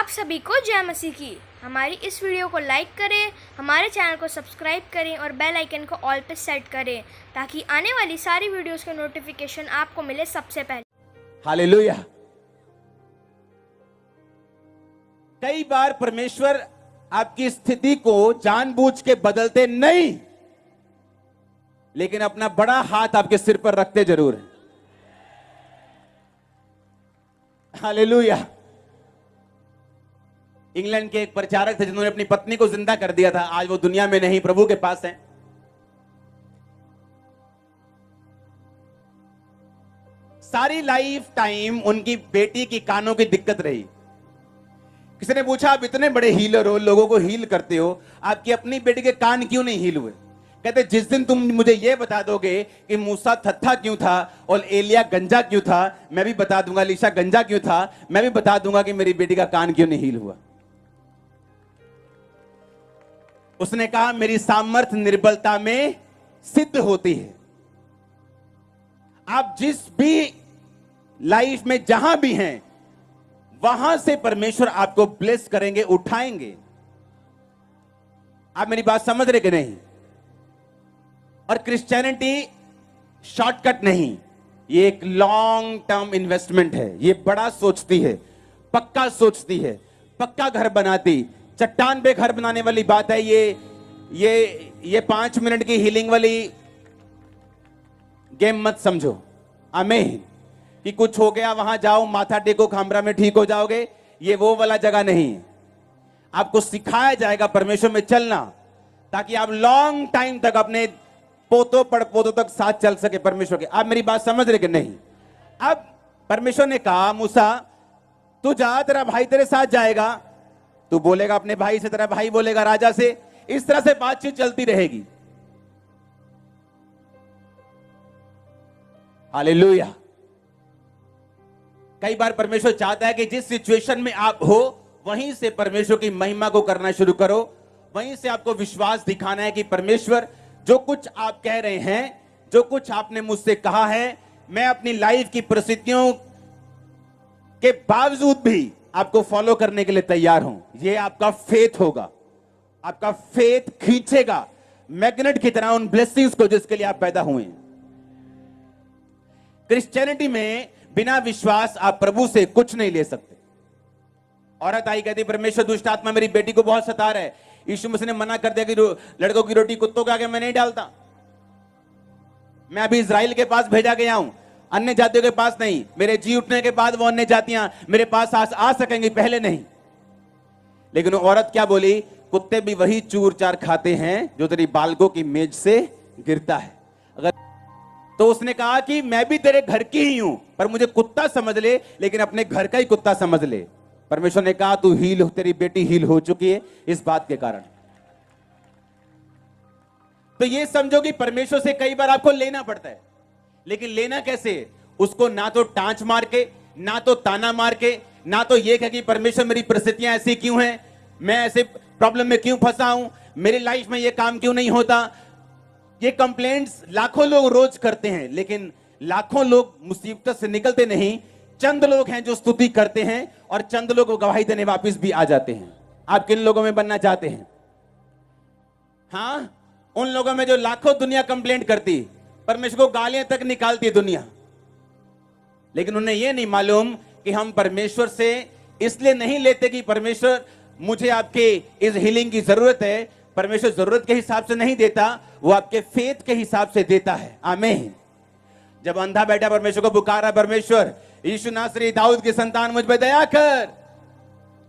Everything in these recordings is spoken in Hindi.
सभी को जय मसीह की। हमारी इस वीडियो को लाइक करें, हमारे चैनल को सब्सक्राइब करें और बेल आइकन को ऑल पे सेट करें ताकि आने वाली सारी वीडियोस के नोटिफिकेशन आपको मिले सबसे पहले। हालेलुया। कई बार परमेश्वर आपकी स्थिति को जानबूझ के बदलते नहीं, लेकिन अपना बड़ा हाथ आपके सिर पर रखते जरूर है। हालेलुया। इंग्लैंड के एक प्रचारक थे जिन्होंने अपनी पत्नी को जिंदा कर दिया था। आज वो दुनिया में नहीं, प्रभु के पास हैं। सारी लाइफ टाइम उनकी बेटी की कानों की दिक्कत रही। किसी ने पूछा, आप इतने बड़े हीलर हो, लोगों को हील करते हो, आपकी अपनी बेटी के कान क्यों नहीं हील हुए? कहते, जिस दिन तुम मुझे यह बता दोगे कि मूसा थत्था क्यों था और एलिया गंजा क्यों था, मैं भी बता दूंगा। लीशा गंजा क्यों था, मैं भी बता दूंगा कि मेरी बेटी का कान क्यों नहीं हील हुआ। उसने कहा, मेरी सामर्थ्य निर्बलता में सिद्ध होती है। आप जिस भी लाइफ में जहां भी हैं, वहां से परमेश्वर आपको ब्लेस करेंगे, उठाएंगे। आप मेरी बात समझ रहे कि नहीं? और क्रिश्चियनिटी शॉर्टकट नहीं, ये एक लॉन्ग टर्म इन्वेस्टमेंट है। ये बड़ा सोचती है, पक्का सोचती है, पक्का घर बनाती। चट्टान पे घर बनाने वाली बात है ये 5 मिनट की हीलिंग वाली गेम मत समझो। आमीन। कि कुछ हो गया वहां जाओ, माथा टेको, खामरा में ठीक हो जाओगे, ये वो वाला जगह नहीं। आपको सिखाया जाएगा परमेश्वर में चलना, ताकि आप लॉन्ग टाइम तक अपने पोतों पड़पोतों तक साथ चल सके परमेश्वर के। आप मेरी बात समझ रहे कि नहीं? अब परमेश्वर ने कहा, मूसा तू जा, तेरा भाई तेरे साथ जाएगा। तू बोलेगा अपने भाई से, तेरा भाई बोलेगा राजा से। इस तरह से बातचीत चलती रहेगी। हालेलुया। कई बार परमेश्वर चाहता है कि जिस सिचुएशन में आप हो, वहीं से परमेश्वर की महिमा को करना शुरू करो। वहीं से आपको विश्वास दिखाना है कि परमेश्वर, जो कुछ आप कह रहे हैं, जो कुछ आपने मुझसे कहा है, मैं अपनी लाइफ की परिस्थितियों के बावजूद भी आपको फॉलो करने के लिए तैयार हूं। यह आपका फेथ होगा। आपका फेथ खींचेगा मैग्नेट की तरह उन ब्लेसिंग्स को जिसके लिए आप पैदा हुए। क्रिश्चियनिटी में बिना विश्वास आप प्रभु से कुछ नहीं ले सकते। औरत आई, कहती, परमेश्वर दुष्ट आत्मा मेरी बेटी को बहुत सता रहा है। यीशु मसीह ने मना कर दिया कि लड़कों की रोटी कुत्तों के आगे मैं नहीं डालता। मैं अभी इजराइल के पास भेजा गया हूं, अन्य जातियों के पास नहीं। मेरे जी उठने के बाद वो अन्य जातियां मेरे पास आ सकेंगी, पहले नहीं। लेकिन औरत क्या बोली? कुत्ते भी वही चूर चार खाते हैं जो तेरी बालकों की मेज से गिरता है। अगर तो उसने कहा कि मैं भी तेरे घर की ही हूं, पर मुझे कुत्ता समझ ले, लेकिन अपने घर का ही कुत्ता समझ ले। परमेश्वर ने कहा, तू हील, तेरी बेटी हील हो चुकी है इस बात के कारण। तो ये समझो कि परमेश्वर से कई बार आपको लेना पड़ता है, लेकिन लेना कैसे? उसको ना तो टांच मार के, ना तो ताना मार के, ना तो ये कह कि परमेश्वर मेरी परिस्थितियां ऐसी क्यों हैं, मैं ऐसे प्रॉब्लम में क्यों फंसा हूं, मेरी लाइफ में ये काम क्यों नहीं होता। ये कंप्लेंट्स लाखों लोग रोज करते हैं, लेकिन लाखों लोग मुसीबत से निकलते नहीं। चंद लोग हैं जो स्तुति करते हैं और चंद लोग गवाही देने वापस भी आ जाते हैं। आप किन लोगों में बनना चाहते हैं? हाँ, उन लोगों में जो लाखों दुनिया कंप्लेंट करती, परमेश्वर को गालियां तक निकालती दुनिया, लेकिन उन्हें यह नहीं मालूम कि हम परमेश्वर से इसलिए नहीं लेते कि परमेश्वर मुझे आपके इस हीलिंग की जरूरत है। परमेश्वर जरूरत के हिसाब से नहीं देता, वो आपके फेथ के हिसाब से देता है। आमीन। जब अंधा बैठा परमेश्वर को पुकारा, परमेश्वर यीशु नासरी दाऊद की संतान मुझ पर दया कर,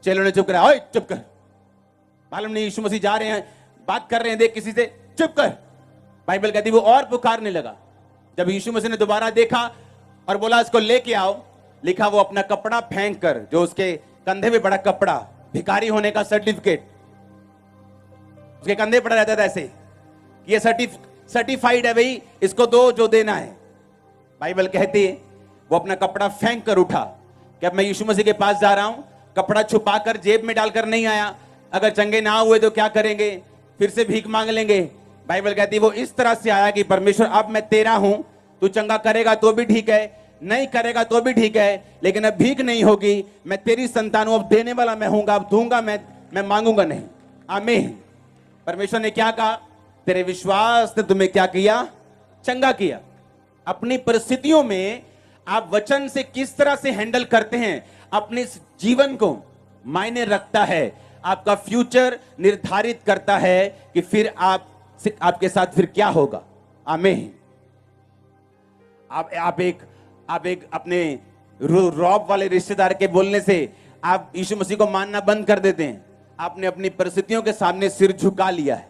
चेलों ने चुप करा। ओए चुप कर, मालूम नहीं यीशु मसीह जा रहे हैं, बात कर रहे हैं, देख किसी से, चुप कर। बाइबल कहती वो और पुकारने लगा। जब यीशु मसीह ने दोबारा देखा और बोला इसको लेके आओ, लिखा वो अपना कपड़ा फेंक कर, जो उसके कंधे में बड़ा कपड़ा, भिखारी होने का सर्टिफिकेट उसके कंधे पड़ा रहता था, ऐसे ये सर्टिफाइड है भाई, इसको दो जो देना है। बाइबल कहती है वो अपना कपड़ा फेंक कर उठा कि अब मैं यीशु मसीह के पास जा रहा हूं। कपड़ा छुपाकर जेब में डालकर नहीं आया, अगर चंगे ना हुए तो क्या करेंगे, फिर से भीख मांग लेंगे। बाइबल कहती है वो इस तरह से आया कि परमेश्वर अब मैं तेरा हूं, तू चंगा करेगा तो भी ठीक है, नहीं करेगा तो भी ठीक है, लेकिन अब भीख नहीं होगी, मैं तेरी संतान हूं, अब देने वाला मैं हूंगा, अब दूंगा मैं मांगूंगा नहीं। आमीन। परमेश्वर ने क्या कहा? तेरे विश्वास ने तुम्हें क्या किया? चंगा किया। अपनी परिस्थितियों में आप वचन से किस तरह से हैंडल करते हैं अपने जीवन को मायने रखता है, आपका फ्यूचर निर्धारित करता है कि फिर आपके साथ फिर क्या होगा। आमीन। आप एक अपने रौब वाले रिश्तेदार के बोलने से आप यीशु मसीह को मानना बंद कर देते हैं। आपने अपनी परिस्थितियों के सामने सिर झुका लिया है।